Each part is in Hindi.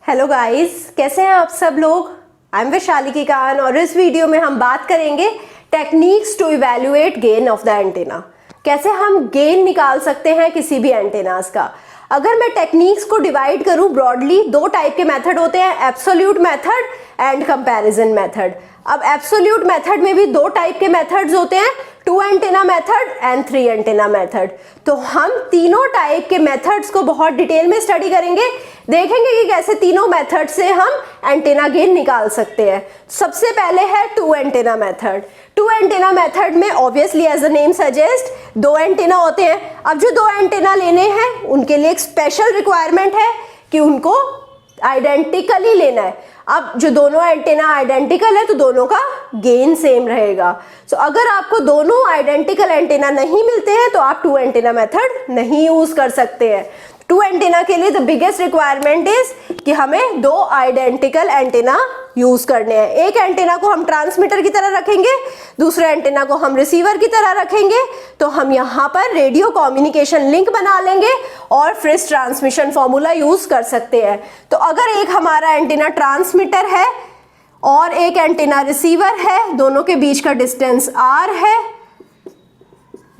हेलो गाइस, कैसे हैं आप सब लोग। आई एम वैशाली किकान और इस वीडियो में हम बात करेंगे techniques to evaluate gain of the antenna. कैसे हम गेन निकाल सकते हैं किसी भी एंटेनास का। अगर मैं टेक्निक्स को डिवाइड करूं ब्रॉडली, दो टाइप के मेथड होते हैं, absolute method and comparison method. अब एब्सोल्यूट मेथड में भी दो टाइप के मेथड्स होते हैं, 2 antenna method and 3 antenna method. तो हम तीनों टाइप के मेथड्स को बहुत डिटेल में स्टडी करेंगे, देखेंगे कि कैसे तीनों मेथड से हम एंटेना गेन निकाल सकते हैं। सबसे पहले है 2 एंटेना मेथड। 2 एंटेना मेथड में obviously as a name suggest 2 antenna होते हैं। अब जो 2 एंटेना लेने हैं उनके लिए एक स्पेशल रिक्वायरमेंट है कि उनको आइडेंटिकली लेना है। अब जो दोनों एंटेना आइडेंटिकल है तो दोनों का गेन सेम रहेगा। सो अगर आपको दोनों आइडेंटिकल एंटेना नहीं मिलते हैं तो आप 2 एंटेना मेथड नहीं यूज कर सकते हैं। 2 एंटेना के लिए द बिगेस्ट रिक्वायरमेंट इज कि हमें 2 आइडेंटिकल एंटेना यूज करने हैं। एक एंटेना को हम ट्रांसमीटर की तरह रखेंगे, दूसरे एंटेना को हम रिसीवर की तरह रखेंगे। तो हम यहाँ पर रेडियो कम्युनिकेशन लिंक बना लेंगे और फ्रिस ट्रांसमिशन फॉर्मूला यूज कर सकते हैं। तो अगर एक हमारा एंटेना ट्रांसमीटर है और एक एंटेना रिसीवर है, दोनों के बीच का डिस्टेंस r है,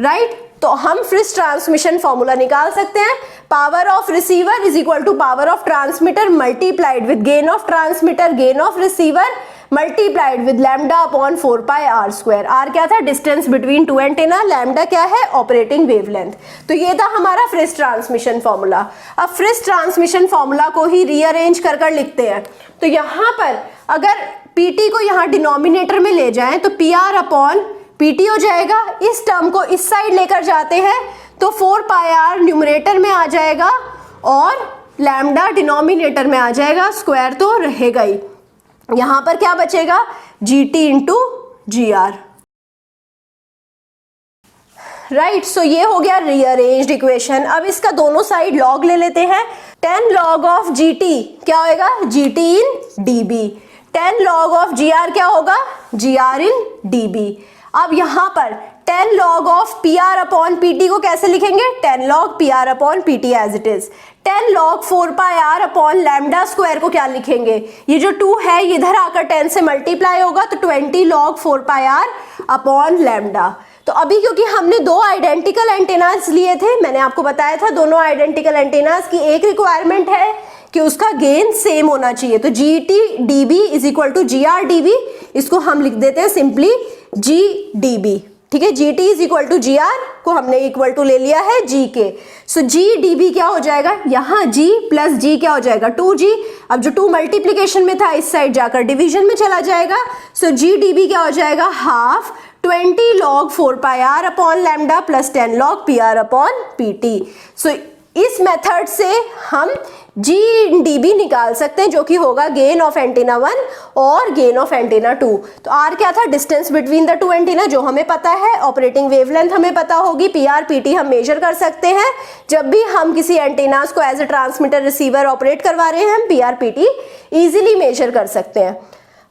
राइट, तो हम फ्रिस ट्रांसमिशन फॉर्मूला निकाल सकते हैं। Power of receiver is equal to power of transmitter multiplied with gain of transmitter gain of receiver multiplied with lambda upon 4 pi R square. R क्या था? Distance between 2 antenna. लैम्डा क्या है? Operating wavelength. तो ये था हमारा फ्रिस ट्रांसमिशन फॉर्मूला। अब फ्रिस ट्रांसमिशन फॉर्मूला को ही रीअरेंज कर कर लिखते हैं। तो यहाँ पर अगर पीटी को यहाँ डिनोमिनेटर में ले जाएं तो पी आर अपॉन पीटी हो जाएगा। इस टर्म को इस साइड लेकर जाते हैं तो 4 पाई आर न्यूमरेटर में आ जाएगा और लैम्डा डिनोमिनेटर में आ जाएगा, स्क्वायर तो रहेगा ही। यहां पर क्या बचेगा? GT into GR, right. So ये हो गया रीअरेंज्ड इक्वेशन। अब इसका दोनों साइड लॉग ले लेते हैं। 10 लॉग ऑफ GT क्या होएगा? GT in dB। 10 log of GR क्या होगा? GR इन dB। अब यहां पर 10 log of PR upon PT को कैसे लिखेंगे? 10 log PR upon PT as it is. 10 log 4 pi R upon lambda square को क्या लिखेंगे? ये जो 2 है ये इधर आकर 10 से मल्टीप्लाई होगा तो 20 log 4 pi R upon lambda. तो अभी क्योंकि हमने 2 आइडेंटिकल एंटेनास लिए थे, मैंने आपको बताया था दोनों आइडेंटिकल एंटेनास की एक रिक्वायरमेंट है कि उसका गेन सेम होना चाहिए। तो GT dB is equal to GR dB, इसको हम लिख देते हैं सिंपली GdB, ठीक है। GT is equal to GR को हमने इक्वल टू ले लिया है G के। सो GdB क्या हो जाएगा? यहाँ G प्लस G क्या हो जाएगा? 2G। अब जो 2 मल्टीप्लीकेशन में था इस साइड जाकर डिवीजन में चला जाएगा। सो GdB क्या हो जाएगा? Half 20 log 4 pi R upon lambda plus 10 log PR upon PT। सो इस मेथड से हम GdB निकाल सकते हैं जो कि होगा गेन ऑफ एंटीना 1 और गेन ऑफ एंटीना 2। तो R क्या था? डिस्टेंस बिटवीन द 2 एंटीना जो हमें पता है। ऑपरेटिंग वेवलेंथ हमें पता होगी। PR PT हम मेजर कर सकते हैं। जब भी हम किसी एंटीनास को as a transmitter receiver operate करवा रहे हैं हम PR PT इजीली मेजर कर सकते हैं।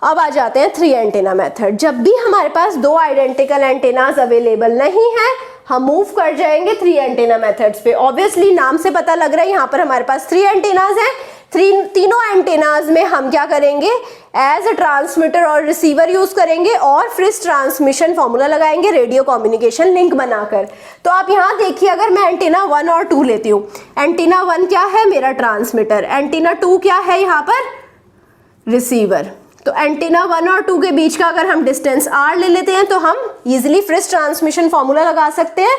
अब आ जाते हैं 3 एंटेना मेथड। जब भी हमारे पास 2 आइडेंटिकल एंटेनास अवेलेबल नहीं है हम मूव कर जाएंगे 3 एंटेना मेथड्स पे। ऑब्वियसली नाम से पता लग रहा है यहाँ पर हमारे पास 3 एंटेनास हैं। तीनों एंटेनास में हम क्या करेंगे? एज अ ट्रांसमीटर और रिसीवर यूज करेंगे और फ्रिस ट्रांसमिशन फॉर्मूला लगाएंगे रेडियो कम्युनिकेशन लिंक बनाकर। तो आप यहाँ देखिए, अगर मैं एंटीना 1 और 2 लेती हूँ, एंटीना 1 क्या है? मेरा ट्रांसमीटर। एंटीना 2 क्या है? यहाँ पर रिसीवर। तो एंटीना 1 और 2 के बीच का अगर हम डिस्टेंस R ले लेते हैं तो हम इजीली फ्रिस ट्रांसमिशन फॉर्मूला लगा सकते हैं।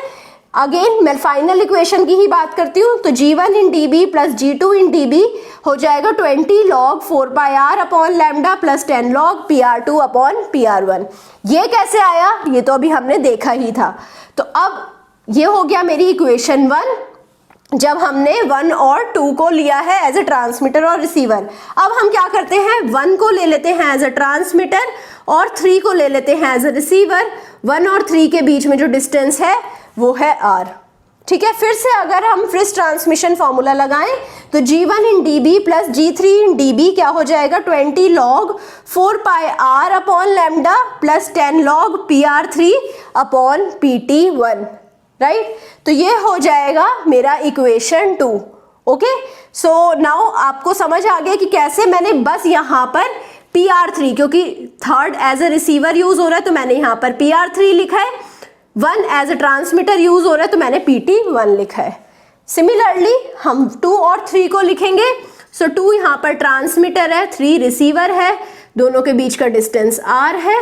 अगेन मैं फाइनल इक्वेशन की ही बात करती हूँ। तो G1 इन dB प्लस G2 इन dB हो जाएगा 20 log 4 pi R upon lambda plus 10 log PR2 upon PR1। ये कैसे आया? ये तो अभी हमने देखा ही था। तो अब ये हो गया मेरी इक्वेशन 1 जब हमने 1 और 2 को लिया है एज ए ट्रांसमीटर और रिसीवर। अब हम क्या करते हैं? 1 को ले लेते हैं एज ए ट्रांसमीटर और 3 को ले लेते हैं एज ए रिसीवर। 1 और 3 के बीच में जो डिस्टेंस है वो है R, ठीक है। फिर से अगर हम फ्रिस ट्रांसमिशन फॉर्मूला लगाएं तो G1 इन dB प्लस G3 इन dB क्या हो जाएगा? 20 log 4 pi R upon lambda plus 10 log PR3 upon PT1, right. तो ये हो जाएगा मेरा इक्वेशन 2 ओके, सो नाउ आपको समझ आ गया कि कैसे मैंने बस यहाँ पर PR3, क्योंकि third as a receiver use हो रहा है तो मैंने यहाँ पर PR3 लिखा है, 1 एज ए ट्रांसमीटर यूज हो रहा है तो मैंने PT1 लिखा है। सिमिलरली हम 2 और 3 को लिखेंगे। सो 2 यहाँ पर ट्रांसमीटर है, 3 रिसीवर है, दोनों के बीच का डिस्टेंस R है।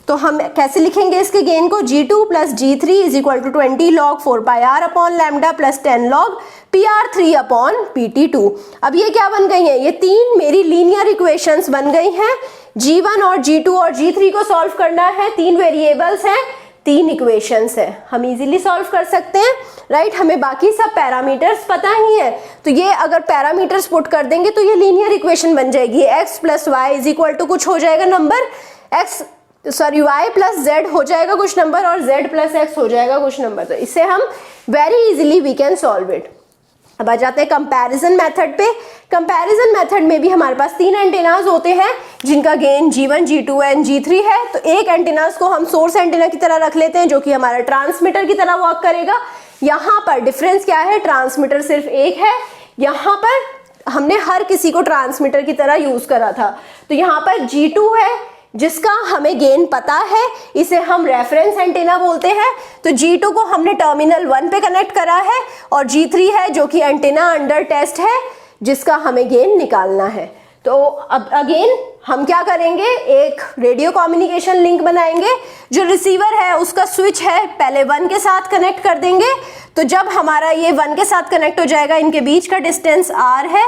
तो हम कैसे लिखेंगे इसके गेन को, G2 plus G3 is equal to 20 log 4 pi r upon lambda plus 10 log PR3 upon PT2। अब ये क्या बन गई है, ये 3 मेरी लीनियर इक्वेशंस बन गई हैं। G1 और G2 और G3 को सॉल्व करना है, 3 वेरिएबल्स हैं, 3 इक्वेशंस है, हम इजीली सॉल्व कर सकते हैं, राइट। हमें बाकी सब पैरामीटर्स पता ही है, तो ये अगर पैरामीटर्स पुट कर देंगे तो ये लीनियर इक्वेशन बन जाएगी। x plus y is equal to कुछ हो जाएगा नंबर, y प्लस z हो जाएगा कुछ नंबर और z प्लस x हो जाएगा कुछ नंबर। तो इससे हम very easily we can solve it. अब आ जाते हैं कंपैरिजन मेथड पे। कंपैरिजन मेथड में भी हमारे पास 3 एंटेनाज होते हैं जिनका gain G1, G2 and G3 है। तो एक एंटेनाज को हम सोर्स एंटेना की तरह रख लेते हैं जो कि हमारा ट्रांसमीटर की तरह वर्क करेगा। यहाँ पर डिफरेंस क्या है, ट्रांसमीटर सिर्फ एक है, यहाँ पर हमने हर किसी को ट्रांसमीटर की तरह यूज करा था। तो यहाँ पर G2 है जिसका हमें गेन पता है, इसे हम रेफरेंस एंटेना बोलते हैं। तो G2 को हमने टर्मिनल 1 पे कनेक्ट करा है और G3 है जो कि एंटेना अंडर टेस्ट है जिसका हमें गेन निकालना है। तो अब अगेन हम क्या करेंगे, एक रेडियो कम्युनिकेशन लिंक बनाएंगे। जो रिसीवर है उसका स्विच है पहले 1 के साथ कनेक्ट कर देंगे। तो जब हमारा ये 1 के साथ कनेक्ट हो जाएगा, इनके बीच का डिस्टेंस R है,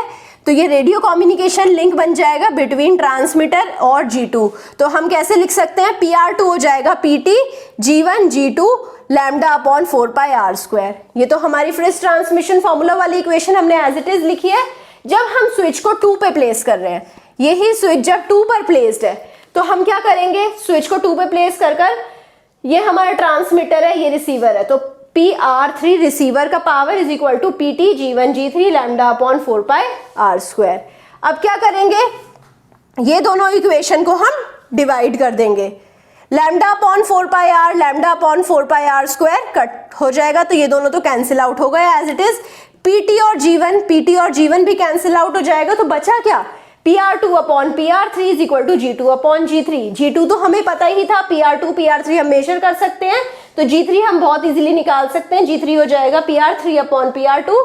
तो ये रेडियो कम्युनिकेशन लिंक बन जाएगा बिटवीन ट्रांसमीटर और G2। तो हम कैसे लिख सकते हैं, PR2 हो जाएगा PT G1 G2 lambda upon 4 pi r square. ये तो हमारी फ्रिज ट्रांसमिशन फॉर्मूला वाली इक्वेशन हमने एज इट इज लिखी है। जब हम स्विच को 2 पे प्लेस कर रहे हैं, यही स्विच जब 2 पर प्लेस्ड है तो हम क्या करेंगे, स्विच को 2 पे प्लेस कर ये हमारा ट्रांसमीटर है, ये रिसीवर है, तो PR3 रिसीवर का power is equal to PT G1 G3 lambda upon 4 pi r square. अब क्या करेंगे, ये दोनों इक्वेशन को हम डिवाइड कर देंगे। Lambda upon 4 pi r lambda upon 4 pi r square cut हो जाएगा, तो ये दोनों तो कैंसिल आउट हो गए एज इट इज। PT और G1 भी कैंसिल आउट हो जाएगा, तो बचा क्या, PR2 upon PR3 is equal to G2 upon G3। G2 तो हमें पता ही था, PR3 हम मेजर कर सकते हैं, तो G3 हम बहुत इजीली निकाल सकते हैं। G3 हो जाएगा PR3 upon PR2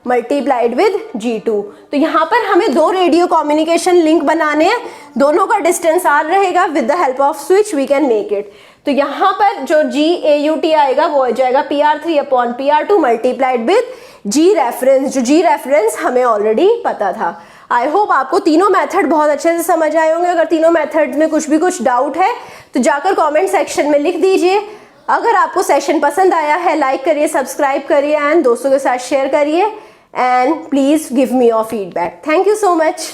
multiplied with G2। तो यहाँ पर हमें 2 रेडियो कम्युनिकेशन लिंक बनाने हैं, दोनों का डिस्टेंस R रहेगा, with the help of switch we can make it. तो यहाँ पर जो GAUT आएगा वो हो जाएगा PR3 upon PR2 multiplied with G reference, जो G रेफरेंस हमें ऑलरेडी पता था। आई होप आपको तीनों मेथड बहुत अच्छे से समझ आए होंगे। अगर तीनों मेथड में कुछ डाउट है तो जाकर कमेंट सेक्शन में लिख दीजिए। अगर आपको सेशन पसंद आया है, लाइक करिए, सब्सक्राइब करिए एंड दोस्तों के साथ शेयर करिए, and please give me your feedback. Thank you so much.